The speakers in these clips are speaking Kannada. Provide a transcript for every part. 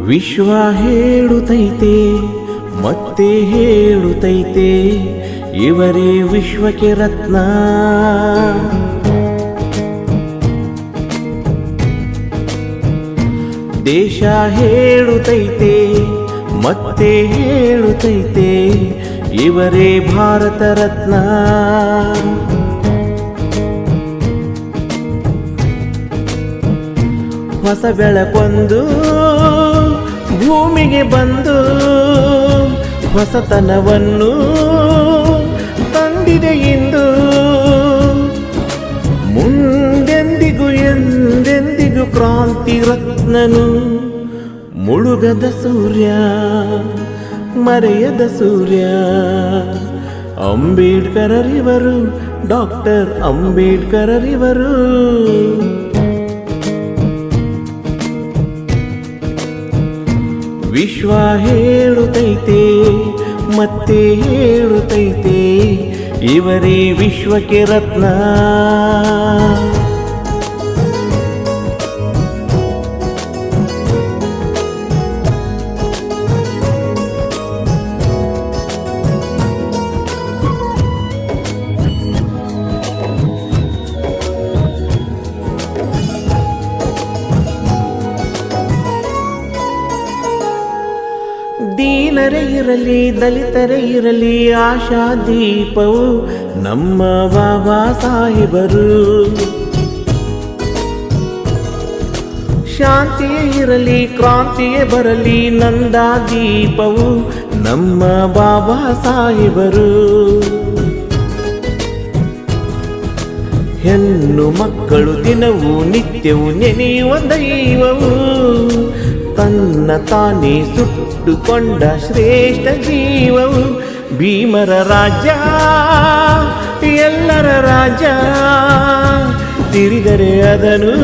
ವಿಶ್ವ ಹೇಳುತ್ತೈತೆ ಮತ್ತೆ ಹೇಳುತ್ತೈತೆ ಇವರೇ ವಿಶ್ವಕ್ಕೆ ರತ್ನ. ದೇಶ ಹೇಳುತ್ತೈತೆ ಮತ್ತೆ ಹೇಳುತ್ತೈತೆ ಇವರೇ ಭಾರತ ರತ್ನ. ಹೊಸ ಬೆಳಕೊಂದು ಭೂಮಿಗೆ ಬಂದು ಹೊಸತನವನ್ನು ತಂದಿದೆ ಇಂದು. ಮುಂದೆಂದಿಗೂ ಎಂದೆಂದಿಗೂ ಕ್ರಾಂತಿ ರತ್ನನು, ಮುಳುಗದ ಸೂರ್ಯ ಮರೆಯದ ಸೂರ್ಯ. ಅಂಬೇಡ್ಕರರಿವರು, ಡಾಕ್ಟರ್ ಅಂಬೇಡ್ಕರರಿವರು. ವಿಶ್ವ ಹೇಳುತ್ತೈತೆ ಮತ್ತೆ ಹೇಳುತ್ತೈತೆ ಇವರೇ ವಿಶ್ವಕ್ಕೆ ರತ್ನ. ದೀನರೇ ಇರಲಿ ದಲಿತರೇ ಇರಲಿ ಆಶಾ ದೀಪವು ನಮ್ಮ ಬಾಬಾ ಸಾಹೇಬರು. ಶಾಂತಿಯೇ ಇರಲಿ ಕ್ರಾಂತಿಯೇ ಬರಲಿ ನಂದಾ ದೀಪವು ನಮ್ಮ ಬಾಬಾ ಸಾಹೇಬರು. ಹೆಣ್ಣು ಮಕ್ಕಳು ದಿನವೂ ನಿತ್ಯವೂ ನೆನೆಯುವ ದೈವವು, ತನ್ನ ತಾನೇ ಸುಟ್ಟುಕೊಂಡ ಶ್ರೇಷ್ಠ ಜೀವವು. ಭೀಮರ ರಾಜ ಎಲ್ಲರ ರಾಜ, ತಿರಿದರೆ ಅದನು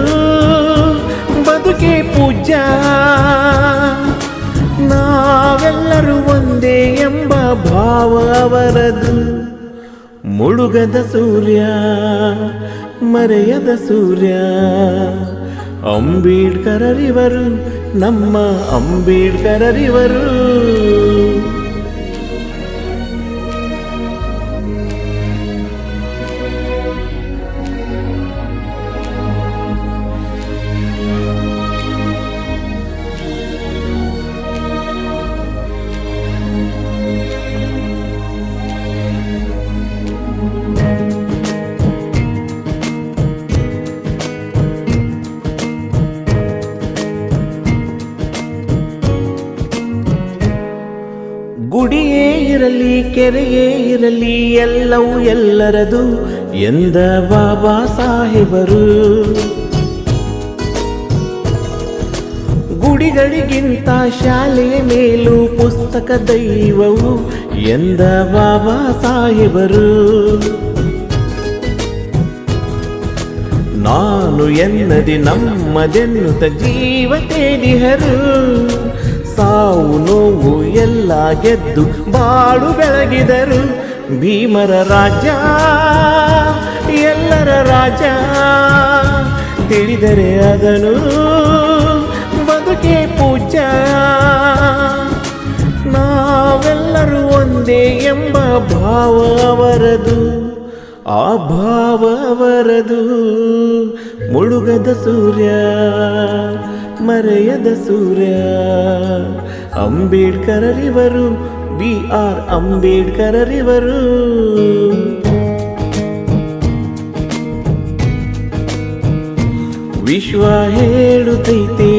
ಬದುಕೆ ಪೂಜ್ಯ. ನಾವೆಲ್ಲರೂ ಒಂದೇ ಎಂಬ ಭಾವ ಅವರದು, ಮುಳುಗದ ಸೂರ್ಯ ಮರೆಯದ ಸೂರ್ಯ. ಅಂಬೇಡ್ಕರರಿವರು, ನಮ್ಮ ಅಂಬೇಡ್ಕರರಿವರು. ಗುಡಿಯೇ ಇರಲಿ ಕೆರೆಯೇ ಇರಲಿ ಎಲ್ಲವೂ ಎಲ್ಲರದು ಎಂದ ಬಾಬಾ ಸಾಹೇಬರು. ಗುಡಿಗಳಿಗಿಂತ ಶಾಲೆಯ ಮೇಲೂ ಪುಸ್ತಕ ದೈವವು ಎಂದ ಬಾಬಾ ಸಾಹೇಬರು. ನಾನು ಎನ್ನದೆ ನಮ್ಮದೆನ್ನುತ್ತ ಜೀವ ತೇಲಿಹರು. ಸಾವು ನೋವು ಎಲ್ಲ ಗೆದ್ದು ಬಾಳು ಬೆಳಗಿದರು. ಭೀಮರ ರಾಜ ಎಲ್ಲರ ರಾಜ, ತಿಳಿದರೆ ಅದನು ಬದುಕೆ ಪೂಜ್ಯ. ನಾವೆಲ್ಲರೂ ಒಂದೇ ಎಂಬ ಭಾವ ಅವರದು, ಆ ಭಾವ ಅವರದು. ಮುಳುಗದ ಸೂರ್ಯ ಮರೆಯದ ಸೂರ್ಯ. ಅಂಬೇಡ್ಕರರಿವರು, BR ಅಂಬೇಡ್ಕರರಿವರು. ವಿಶ್ವ ಹೇಳುತ್ತೈತೆ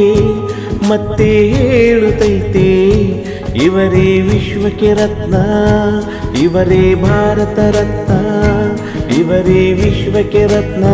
ಮತ್ತೆ ಹೇಳುತ್ತೈತೆ ಇವರೇ ವಿಶ್ವಕ್ಕೆ ರತ್ನ. ಇವರೇ ಭಾರತ ರತ್ನ, ಇವರೇ ವಿಶ್ವಕ್ಕೆ ರತ್ನ.